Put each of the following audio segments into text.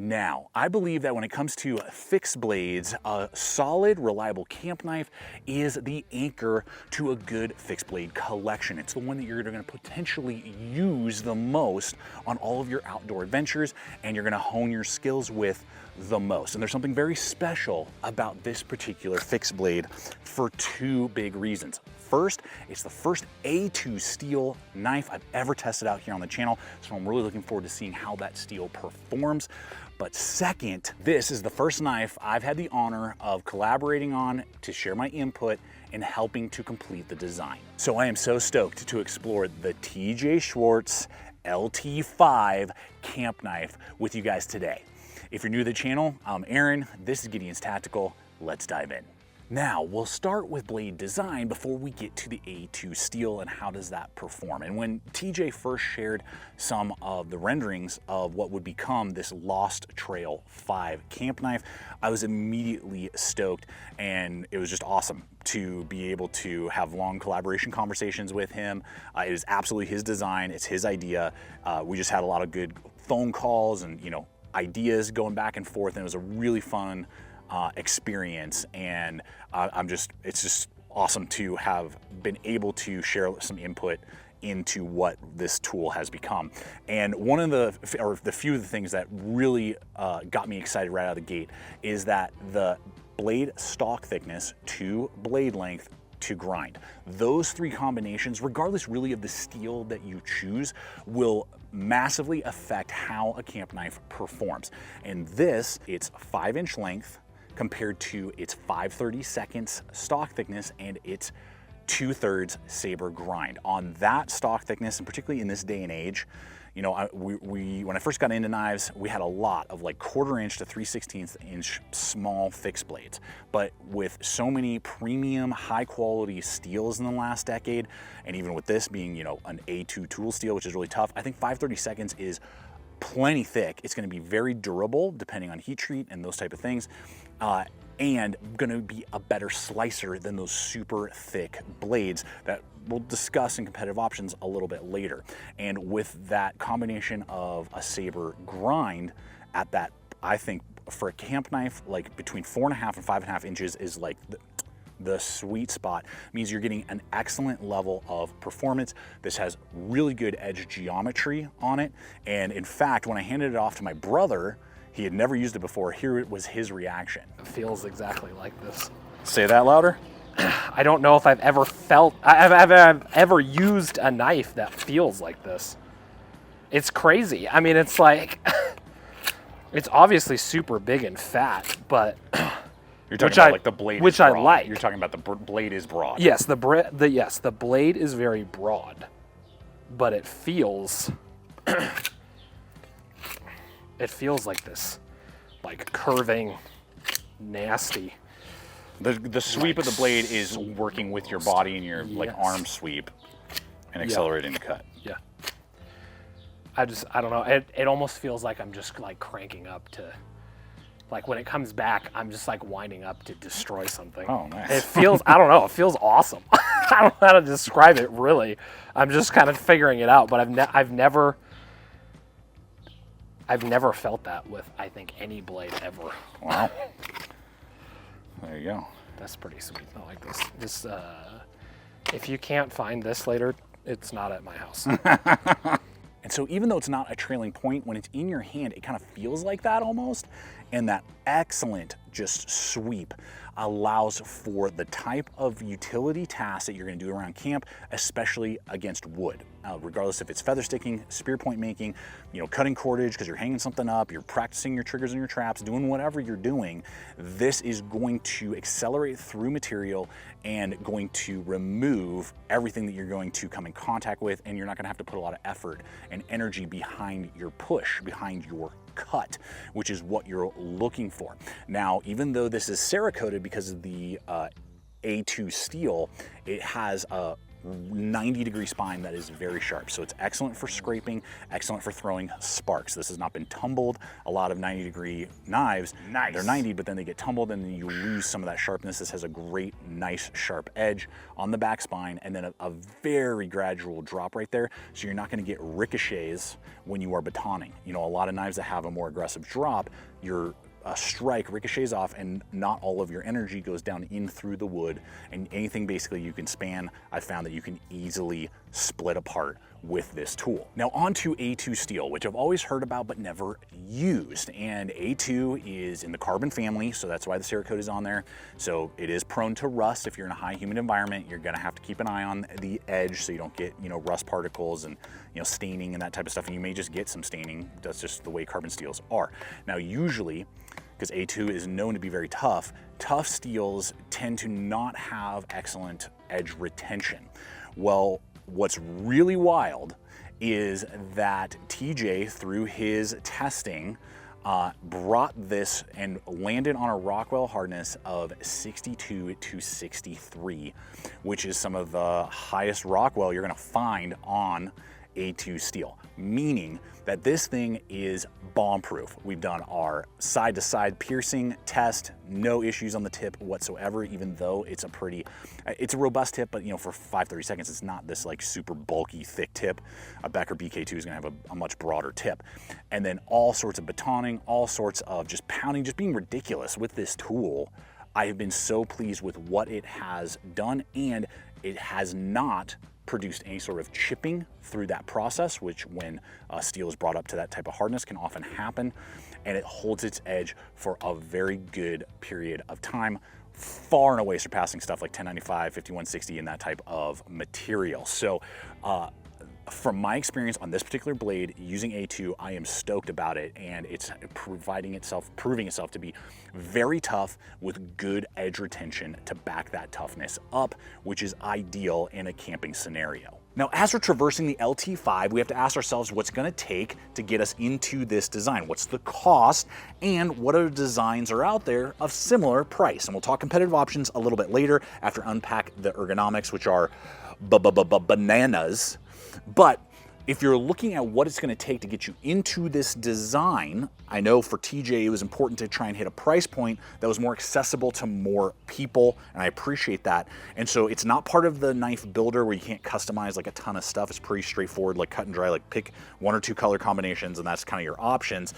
Now, I believe that when it comes to fixed blades, a solid, reliable camp knife is the anchor to a good fixed blade collection. It's the one that you're gonna potentially use the most on all of your outdoor adventures, and you're gonna hone your skills with the most. And there's something very special about this particular fixed blade for two big reasons. First, it's the first A2 steel knife I've ever tested out here on the channel, so I'm really looking forward to seeing how that steel performs. But second, this is the first knife I've had the honor of collaborating on to share my input in helping to complete the design. So I am so stoked to explore the SCHWARZ LT5 camp knife with you guys today. If you're new to the channel, I'm Aaron, this is Gideonstactical. Let's dive in. Now, we'll start with blade design before we get to the A2 steel and how does that perform. And when TJ first shared some of the renderings of what would become this Lost Trail 5 camp knife, I was immediately stoked, and it was just awesome to be able to have long collaboration conversations with him. It is absolutely his design, it's his idea. We just had a lot of good phone calls and ideas going back and forth, and it was a really fun experience, and it's just awesome to have been able to share some input into what this tool has become. And one of the few of the things that really got me excited right out of the gate is that the blade stock thickness to blade length to grind. Those three combinations, regardless really of the steel that you choose, will massively affect how a camp knife performs. And this, it's 5-inch length compared to its 5/32 stock thickness and its 2/3 saber grind. On that stock thickness, and particularly in this day and age, when I first got into knives, we had a lot of like 1/4 inch to 3/16 inch small fixed blades. But with so many premium, high quality steels in the last decade, and even with this being, an A2 tool steel, which is really tough, I think 5/32 is plenty thick. It's going to be very durable depending on heat treat and those type of things, and going to be a better slicer than those super thick blades that we'll discuss in competitive options a little bit later. And with that combination of a saber grind at that, I think for a camp knife, like between 4.5 and 5.5 inches is like the sweet spot. It means you're getting an excellent level of performance. This has really good edge geometry on it. And in fact, when I handed it off to my brother, he had never used it before. Here it was his reaction. It feels exactly like this. Say that louder. I don't know if I've ever used a knife that feels like this. It's crazy. I mean, it's like, it's obviously super big and fat, but you're talking about like the blade, which is broad. I like. You're talking about the blade is broad. Yes, the blade is very broad, but it feels, it feels like this, like curving, nasty. The sweep of the blade is working with your body and your like arm sweep and accelerating the cut. Yeah. I don't know. It almost feels like I'm just like cranking up to, like when it comes back, I'm just like winding up to destroy something. Oh, nice. It feels, I don't know, it feels awesome. I don't know how to describe it really. I'm just kind of figuring it out, but I've never felt that with, I think, any blade ever. Wow. There you go. That's pretty sweet. I like this. This, if you can't find this later, it's not at my house. And so even though it's not a trailing point, when it's in your hand, it kind of feels like that almost. And that excellent just sweep allows for the type of utility tasks that you're gonna do around camp, especially against wood. Regardless if it's feather sticking, spear point making, cutting cordage because you're hanging something up, you're practicing your triggers and your traps, doing whatever you're doing, this is going to accelerate through material and going to remove everything that you're going to come in contact with, and you're not gonna have to put a lot of effort and energy behind your push, behind your cut, which is what you're looking for. Now, even though this is Cerakoted because of the A2 steel, it has a 90-degree spine that is very sharp. So it's excellent for scraping, excellent for throwing sparks. This has not been tumbled. A lot of 90-degree knives, they're 90, but then they get tumbled and then you lose some of that sharpness. This has a great, nice, sharp edge on the back spine, and then a very gradual drop right there. So you're not gonna get ricochets when you are batoning. You know, a lot of knives that have a more aggressive drop, your strike ricochets off and not all of your energy goes down in through the wood, and anything basically you can span, I found that you can easily split apart with this tool. Now onto A2 steel, which I've always heard about but never used. And A2 is in the carbon family, so that's why the Cerakote is on there. So it is prone to rust. If you're in a high humid environment, you're gonna have to keep an eye on the edge so you don't get, you know, rust particles and, you know, staining and that type of stuff. And you may just get some staining. That's just the way carbon steels are. Now usually, because A2 is known to be very tough, tough steels tend to not have excellent edge retention. Well, what's really wild is that TJ, through his testing, brought this and landed on a Rockwell hardness of 62 to 63, which is some of the highest Rockwell you're gonna find on A2 steel, meaning that this thing is bomb-proof. We've done our side-to-side piercing test, no issues on the tip whatsoever, even though it's a robust tip, but you know, for 5/32, it's not this like super bulky, thick tip. A Becker BK2 is gonna have a much broader tip. And then all sorts of batoning, all sorts of just pounding, just being ridiculous with this tool. I have been so pleased with what it has done, and it has not produced any sort of chipping through that process, which when steel is brought up to that type of hardness can often happen, and it holds its edge for a very good period of time, far and away surpassing stuff like 1095, 5160 and that type of material. So from my experience on this particular blade using A2, I am stoked about it, and it's proving itself to be very tough with good edge retention to back that toughness up, which is ideal in a camping scenario. Now, as we're traversing the LT5, we have to ask ourselves what's gonna take to get us into this design. What's the cost, and what other designs are out there of similar price? And we'll talk competitive options a little bit later after unpack the ergonomics, which are bananas. But if you're looking at what it's going to take to get you into this design, I know for TJ it was important to try and hit a price point that was more accessible to more people, and I appreciate that. And so it's not part of the knife builder where you can't customize like a ton of stuff. It's pretty straightforward, like cut and dry, like pick 1 or 2 color combinations and that's kind of your options.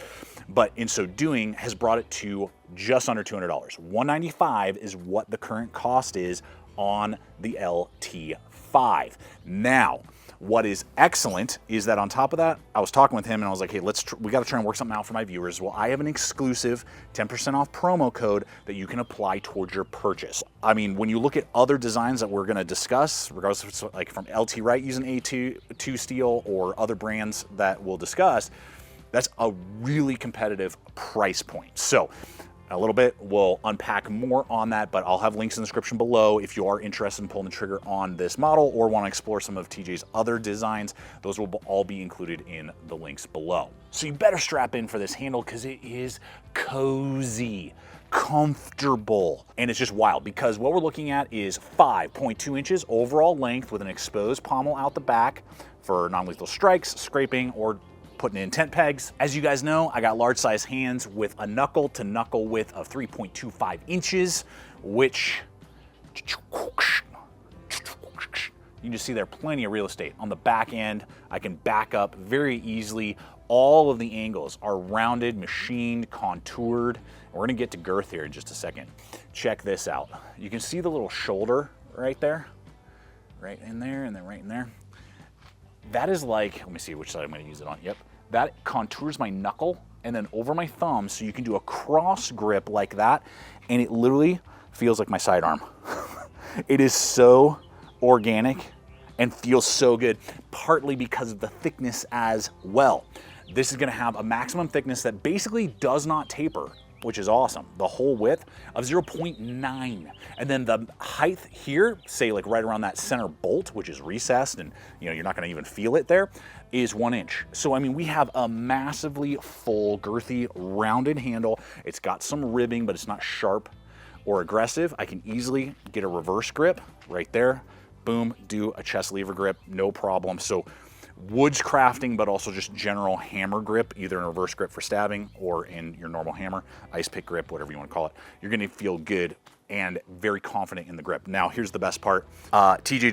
But in so doing has brought it to just under $200. $195 is what the current cost is on the LT5. Now, what is excellent is that on top of that, I was talking with him and I was like, hey, we got to try and work something out for my viewers. Well, I have an exclusive 10% off promo code that you can apply towards your purchase. I mean, when you look at other designs that we're going to discuss, regardless if it's like from LT Wright using A2 steel or other brands that we'll discuss, that's a really competitive price point. So a little bit, we'll unpack more on that, but I'll have links in the description below if you are interested in pulling the trigger on this model or want to explore some of TJ's other designs. Those will all be included in the links below. So you better strap in for this handle because it is cozy, comfortable, and it's just wild because what we're looking at is 5.2 inches overall length with an exposed pommel out the back for non-lethal strikes, scraping, or putting in tent pegs. As you guys know, I got large size hands with a knuckle to knuckle width of 3.25 inches, which you can just see there plenty of real estate. On the back end, I can back up very easily. All of the angles are rounded, machined, contoured. We're gonna get to girth here in just a second. Check this out. You can see the little shoulder right there, right in there, and then right in there. That is like, let me see which side I'm gonna use it on. Yep. That contours my knuckle and then over my thumb, so you can do a cross grip like that, and it literally feels like my sidearm. It is so organic and feels so good, partly because of the thickness as well. This is gonna have a maximum thickness that basically does not taper, which is awesome. The whole width of 0.9. And then the height here, say like right around that center bolt, which is recessed and you're not gonna even feel it there, is 1 inch. So I mean, we have a massively full, girthy, rounded handle. It's got some ribbing, but it's not sharp or aggressive. I can easily get a reverse grip right there, boom, do a chest lever grip, no problem. So woods crafting, but also just general hammer grip, either in reverse grip for stabbing or in your normal hammer, ice pick grip, whatever you want to call it. You're going to feel good and very confident in the grip. Now, here's the best part. TJ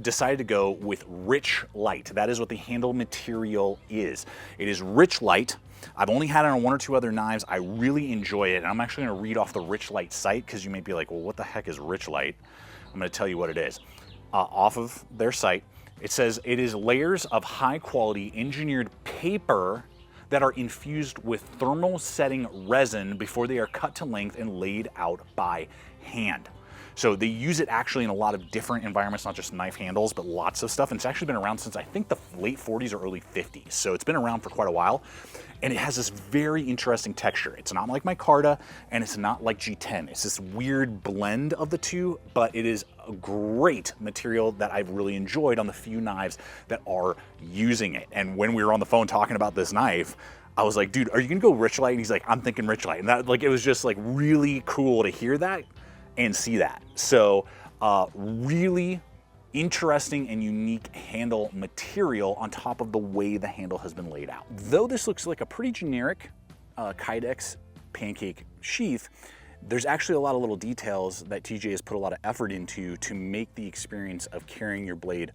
decided to go with Richlite. That is what the handle material is. It is Richlite. I've only had it on one or two other knives. I really enjoy it. And I'm actually going to read off the Richlite site because you may be like, well, what the heck is Richlite? I'm going to tell you what it is. Off of their site, it says it is layers of high quality engineered paper that are infused with thermal setting resin before they are cut to length and laid out by hand. So they use it actually in a lot of different environments, not just knife handles, but lots of stuff. And it's actually been around since I think the late 40s or early 50s. So it's been around for quite a while. And it has this very interesting texture. It's not like micarta and it's not like G10. It's this weird blend of the two, but it is a great material that I've really enjoyed on the few knives that are using it. And when we were on the phone talking about this knife, I was like, dude, are you gonna go Richlite? And he's like, I'm thinking Richlite. And that, like, it was just like really cool to hear that and see that. So really interesting and unique handle material on top of the way the handle has been laid out. Though this looks like a pretty generic Kydex pancake sheath, there's actually a lot of little details that TJ has put a lot of effort into to make the experience of carrying your blade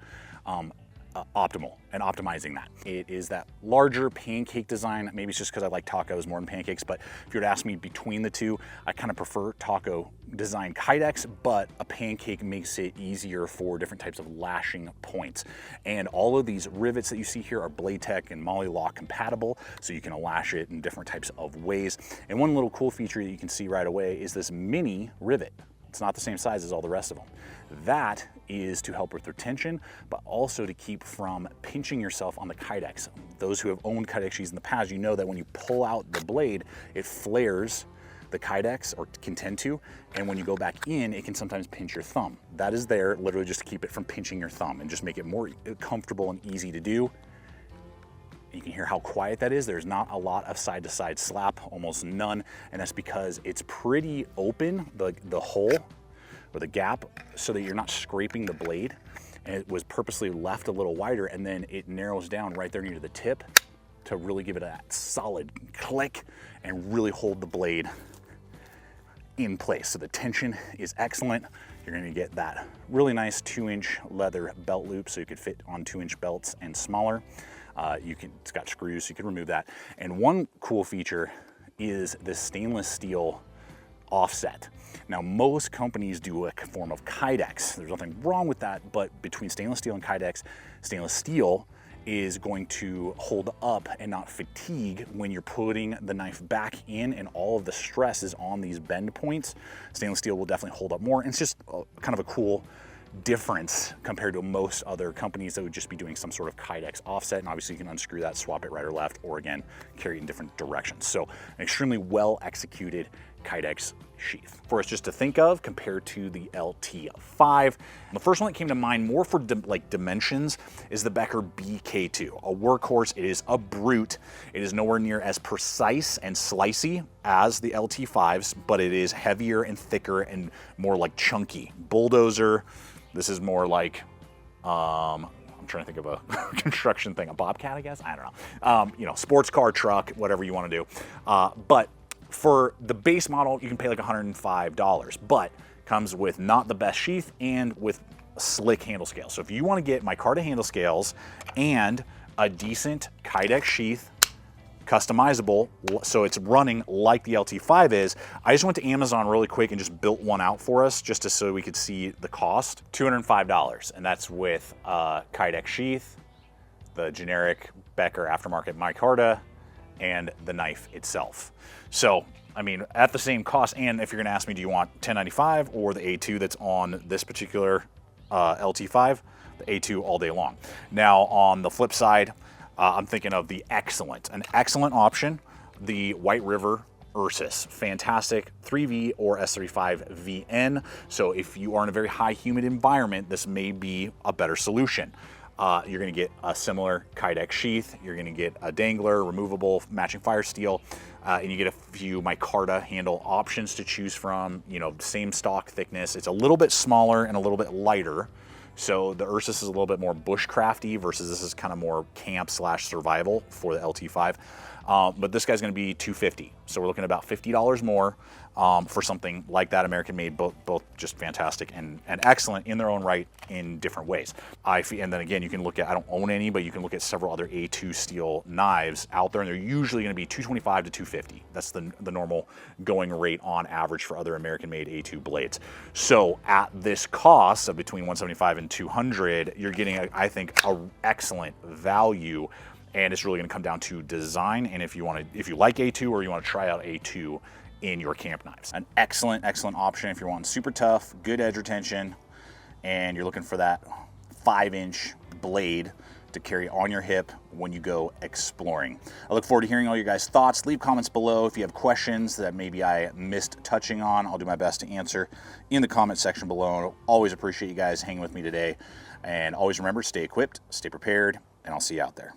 optimal and optimizing that. It is that larger pancake design. Maybe it's just because I like tacos more than pancakes, but if you were to ask me between the two, I kind of prefer taco design Kydex, but a pancake makes it easier for different types of lashing points. And all of these rivets that you see here are Blade Tech and Moly Lock compatible, so you can lash it in different types of ways. And one little cool feature that you can see right away is this mini rivet. It's not the same size as all the rest of them. That is to help with retention, but also to keep from pinching yourself on the Kydex. Those who have owned Kydex sheaths in the past, you know that when you pull out the blade, it flares the Kydex, or can tend to, and when you go back in, it can sometimes pinch your thumb. That is there literally just to keep it from pinching your thumb and just make it more comfortable and easy to do. You can hear how quiet that is. There's not a lot of side-to-side slap, almost none, and that's because it's pretty open, the hole or the gap, so that you're not scraping the blade. And it was purposely left a little wider, and then it narrows down right there near the tip to really give it a solid click and really hold the blade in place. So the tension is excellent. You're gonna get that really nice 2-inch leather belt loop, so you could fit on 2-inch belts and smaller. It's got screws, so you can remove that. And one cool feature is this stainless steel offset. Now, most companies do a form of Kydex. There's nothing wrong with that, but between stainless steel and Kydex, stainless steel is going to hold up and not fatigue when you're putting the knife back in, and all of the stress is on these bend points. Stainless steel will definitely hold up more, and it's just kind of a cool difference compared to most other companies that would just be doing some sort of Kydex offset. And obviously you can unscrew that, swap it right or left, or again, carry it in different directions. So an extremely well executed Kydex sheath for us just to think of compared to the LT5. The first one that came to mind more for dimensions is the Becker BK2, a workhorse. It is a brute. It is nowhere near as precise and slicey as the LT5s, but it is heavier and thicker and more like chunky. Bulldozer. This is more like, I'm trying to think of a construction thing, a Bobcat, I guess? I don't know. Sports car, truck, whatever you want to do. But for the base model, you can pay like $105, but comes with not the best sheath and with slick handle scales. So if you want to get micarta handle scales and a decent Kydex sheath, customizable, so it's running like the LT5 is, I just went to Amazon really quick and just built one out for us just so we could see the cost. $205, and that's with Kydex sheath, the generic Becker aftermarket micarta, and the knife itself. So, I mean, at the same cost, and if you're gonna ask me, do you want 1095 or the A2 that's on this particular LT5, the A2 all day long. Now, on the flip side, I'm thinking of an excellent option, the White River Ursus. Fantastic 3V or S35 VN. So if you are in a very high humid environment, this may be a better solution. You're gonna get a similar Kydex sheath, you're gonna get a dangler, removable, matching fire steel, and you get a few micarta handle options to choose from, same stock thickness. It's a little bit smaller and a little bit lighter So the Ursus is a little bit more bushcrafty versus this is kind of more camp / survival for the LT5. But this guy's going to be $250. So we're looking at about $50 more for something like that, American made, both just fantastic and excellent in their own right in different ways. And then again, you can look at, I don't own any, but you can look at several other A2 steel knives out there, and they're usually going to be $225 to $250. That's the normal going rate on average for other American made A2 blades. So at this cost of between $175 and $200, you're getting, I think, an excellent value. And it's really going to come down to design, and if you like A2 or you want to try out A2 in your camp knives. An excellent option if you're wanting super tough, good edge retention, and you're looking for that 5-inch blade to carry on your hip when you go exploring. I look forward to hearing all your guys' thoughts. Leave comments below if you have questions that maybe I missed touching on. I'll do my best to answer in the comment section below. Always appreciate you guys hanging with me today, and always remember, stay equipped, stay prepared, and I'll see you out there.